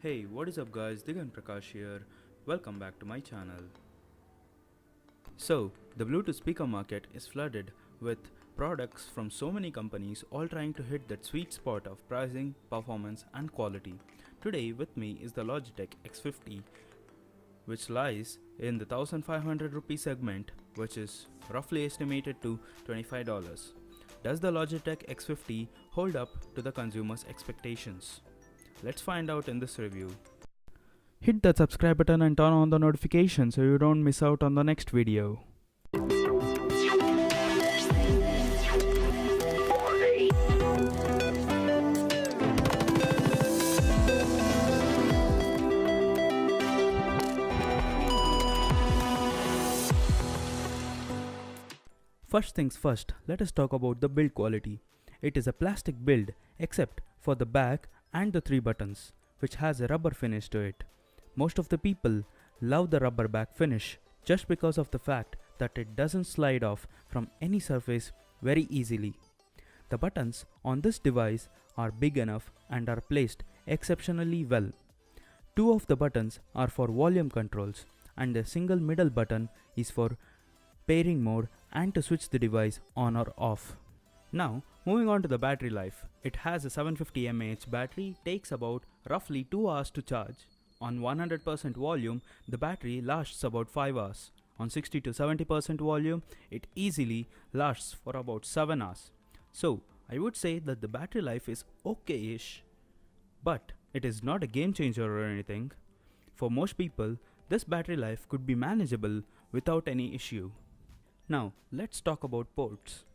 Hey, what is up guys, Digan Prakash here. Welcome back to my channel. So, the Bluetooth speaker market is flooded with products from so many companies all trying to hit that sweet spot of pricing, performance and quality. Today with me is the Logitech X50, which lies in the 1500 rupee segment, which is roughly estimated to $25. Does the Logitech X50 hold up to the consumer's expectations? Let's find out in this review. Hit that subscribe button and turn on the notification so you don't miss out on the next video. First things first, let us talk about the build quality. It is a plastic build except for the back and the 3 buttons, which has a rubber finish to it. Most of the people love the rubber back finish just because of the fact that it doesn't slide off from any surface very easily. The buttons on this device are big enough and are placed exceptionally well. 2 of the buttons are for volume controls and the single middle button is for pairing mode and to switch the device on or off. Now, moving on to the battery life. It has a 750 mAh battery, takes about roughly 2 hours to charge. On 100% volume, the battery lasts about 5 hours. On 60 to 70% volume, it easily lasts for about 7 hours. So, I would say that the battery life is okay-ish, but it is not a game changer or anything. For most people, this battery life could be manageable without any issue. Now, let's talk about ports.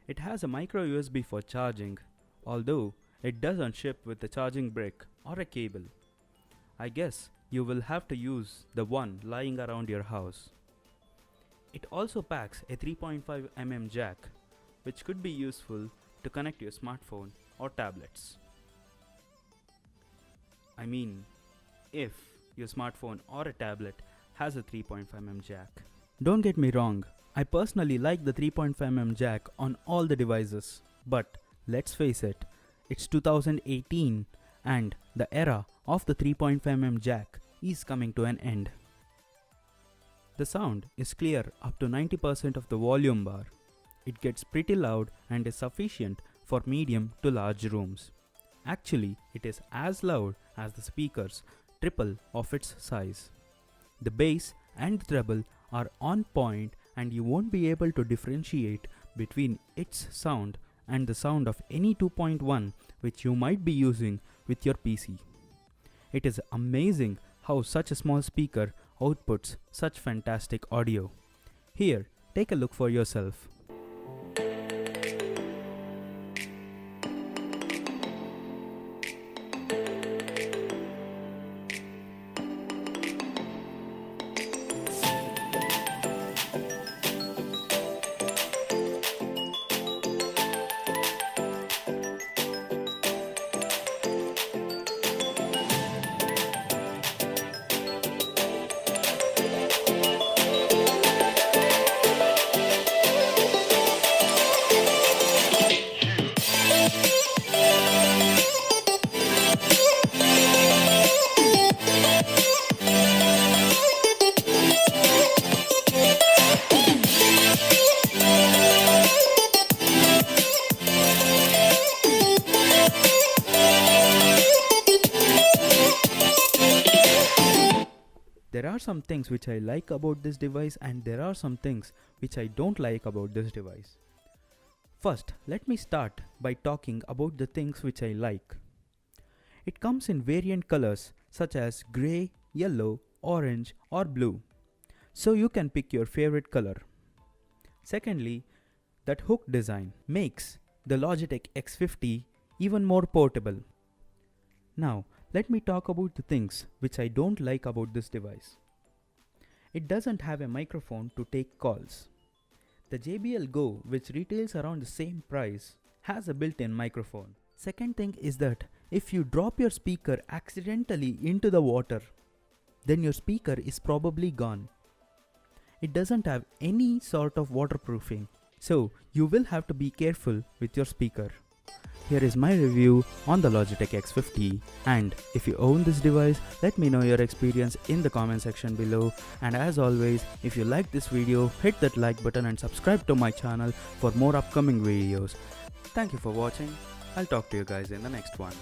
It has a micro USB for charging, although it doesn't ship with a charging brick or a cable. I guess you will have to use the one lying around your house. It also packs a 3.5 mm jack, which could be useful to connect your smartphone or tablets. I mean, if your smartphone or a tablet has a 3.5 mm jack. Don't get me wrong, I personally like the 3.5 mm jack on all the devices, but let's face it, it's 2018 and the era of the 3.5 mm jack is coming to an end. The sound is clear up to 90% of the volume bar. It gets pretty loud and is sufficient for medium to large rooms. Actually, it is as loud as the speakers, triple of its size. The bass and the treble are on point and you won't be able to differentiate between its sound and the sound of any 2.1 which you might be using with your PC. It is amazing how such a small speaker outputs such fantastic audio. Here, take a look for yourself. There are some things which I like about this device and there are some things which I don't like about this device. First, let me start by talking about the things which I like. It comes in variant colors such as grey, yellow, orange or blue. So you can pick your favorite color. Secondly, that hook design makes the Logitech X50 even more portable. Now, let me talk about the things which I don't like about this device. It doesn't have a microphone to take calls. The JBL Go, which retails around the same price, has a built-in microphone. Second thing is that if you drop your speaker accidentally into the water, then your speaker is probably gone. It doesn't have any sort of waterproofing, so you will have to be careful with your speaker. Here is my review on the Logitech X50, and if you own this device, let me know your experience in the comment section below. And as always, if you like this video, hit that like button and subscribe to my channel for more upcoming videos. Thank you for watching. I'll talk to you guys in the next one.